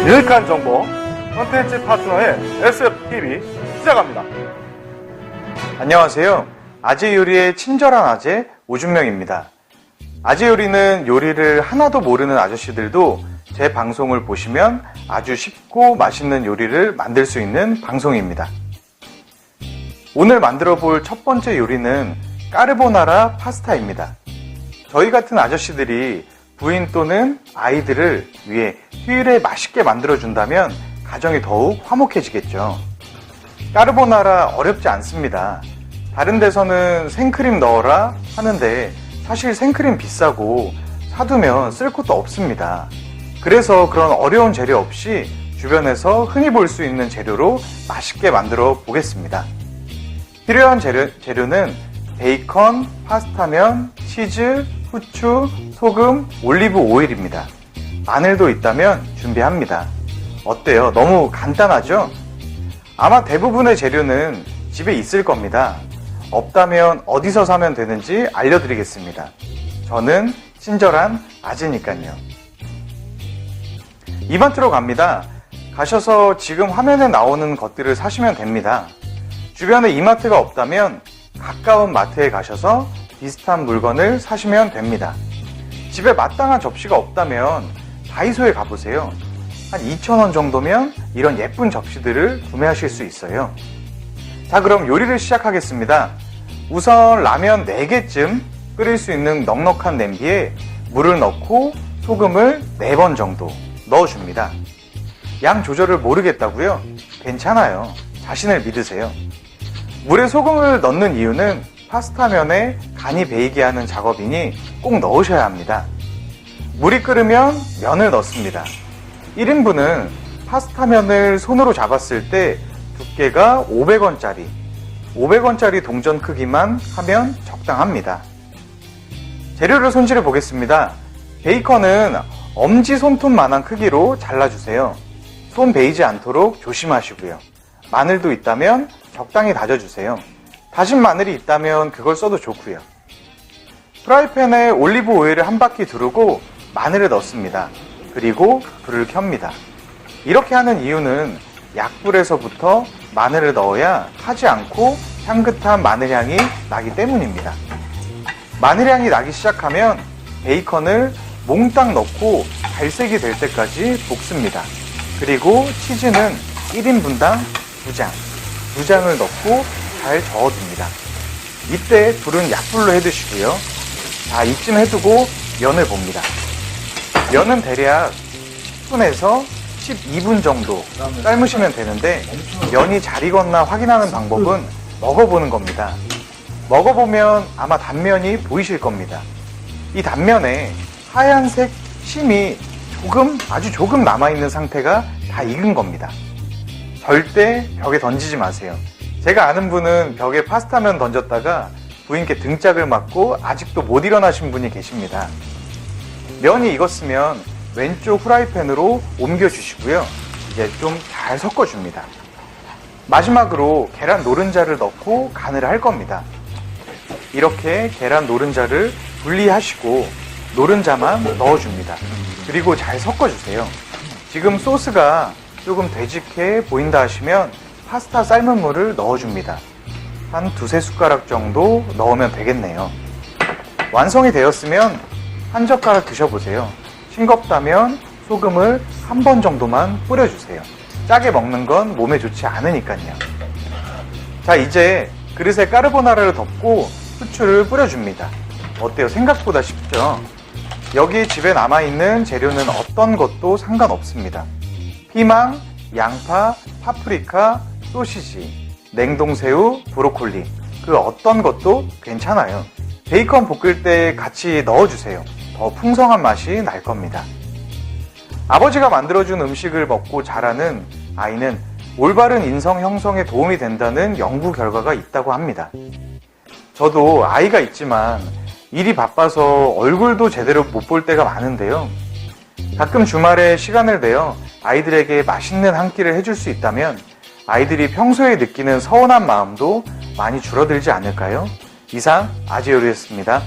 유익한 정보 콘텐츠 파트너의 SFTV 시작합니다. 안녕하세요. 아재 요리의 친절한 아재 오준명입니다. 아재 요리는 요리를 하나도 모르는 아저씨들도 제 방송을 보시면 아주 쉽고 맛있는 요리를 만들 수 있는 방송입니다. 오늘 만들어 볼 첫 번째 요리는 까르보나라 파스타입니다. 저희 같은 아저씨들이 부인 또는 아이들을 위해 휴일에 맛있게 만들어준다면 가정이 더욱 화목해지겠죠. 까르보나라 어렵지 않습니다. 다른 데서는 생크림 넣어라 하는데 사실 생크림 비싸고 사두면 쓸 것도 없습니다. 그래서 그런 어려운 재료 없이 주변에서 흔히 볼 수 있는 재료로 맛있게 만들어 보겠습니다. 필요한 재료는 베이컨, 파스타면, 치즈, 후추, 소금, 올리브 오일입니다. 마늘도 있다면 준비합니다. 어때요? 너무 간단하죠? 아마 대부분의 재료는 집에 있을 겁니다. 없다면 어디서 사면 되는지 알려드리겠습니다. 저는 친절한 아재니까요. 이마트로 갑니다. 가셔서 지금 화면에 나오는 것들을 사시면 됩니다. 주변에 이마트가 없다면 가까운 마트에 가셔서 비슷한 물건을 사시면 됩니다. 집에 마땅한 접시가 없다면 다이소에 가보세요. 한 2,000원 정도면 이런 예쁜 접시들을 구매하실 수 있어요. 자, 그럼 요리를 시작하겠습니다. 우선 라면 4개쯤 끓일 수 있는 넉넉한 냄비에 물을 넣고 소금을 4번 정도 넣어줍니다. 양 조절을 모르겠다고요? 괜찮아요. 자신을 믿으세요. 물에 소금을 넣는 이유는 파스타면에 간이 배이게 하는 작업이니 꼭 넣으셔야 합니다. 물이 끓으면 면을 넣습니다. 1인분은 파스타면을 손으로 잡았을 때 두께가 500원짜리 동전 크기만 하면 적당합니다. 재료를 손질해 보겠습니다. 베이컨은 엄지손톱만한 크기로 잘라주세요. 손 베이지 않도록 조심하시고요. 마늘도 있다면 적당히 다져주세요. 다진 마늘이 있다면 그걸 써도 좋고요. 프라이팬에 올리브 오일을 한 바퀴 두르고 마늘을 넣습니다. 그리고 불을 켭니다. 이렇게 하는 이유는 약불에서부터 마늘을 넣어야 타지 않고 향긋한 마늘향이 나기 때문입니다. 마늘향이 나기 시작하면 베이컨을 몽땅 넣고 갈색이 될 때까지 볶습니다. 그리고 치즈는 1인분당 2장을 넣고 잘 저어줍니다. 이때 불은 약불로 해두시고요. 자, 이쯤 해두고 면을 봅니다. 면은 대략 10분에서 12분 정도 삶으시면 되는데 면이 잘 익었나 확인하는 방법은 먹어보는 겁니다. 먹어보면 아마 단면이 보이실 겁니다. 이 단면에 하얀색 심이 아주 조금 남아있는 상태가 다 익은 겁니다. 절대 벽에 던지지 마세요. 제가 아는 분은 벽에 파스타면 던졌다가 부인께 등짝을 맞고 아직도 못 일어나신 분이 계십니다. 면이 익었으면 왼쪽 후라이팬으로 옮겨주시고요. 이제 좀 잘 섞어줍니다. 마지막으로 계란 노른자를 넣고 간을 할 겁니다. 이렇게 계란 노른자를 분리하시고 노른자만 넣어줍니다. 그리고 잘 섞어주세요. 지금 소스가 조금 되직해 보인다 하시면 파스타 삶은 물을 넣어줍니다. 한 2-3숟가락 정도 넣으면 되겠네요. 완성이 되었으면 한 젓가락 드셔보세요. 싱겁다면 소금을 한 번 정도만 뿌려주세요. 짜게 먹는 건 몸에 좋지 않으니까요. 자, 이제 그릇에 까르보나라를 덮고 후추를 뿌려줍니다. 어때요? 생각보다 쉽죠? 여기 집에 남아있는 재료는 어떤 것도 상관없습니다. 피망, 양파, 파프리카, 소시지, 냉동새우, 브로콜리, 그 어떤 것도 괜찮아요. 베이컨 볶을 때 같이 넣어주세요. 더 풍성한 맛이 날 겁니다. 아버지가 만들어준 음식을 먹고 자라는 아이는 올바른 인성 형성에 도움이 된다는 연구 결과가 있다고 합니다. 저도 아이가 있지만 일이 바빠서 얼굴도 제대로 못 볼 때가 많은데요. 가끔 주말에 시간을 내어 아이들에게 맛있는 한 끼를 해줄 수 있다면 아이들이 평소에 느끼는 서운한 마음도 많이 줄어들지 않을까요? 이상 아재 요리였습니다.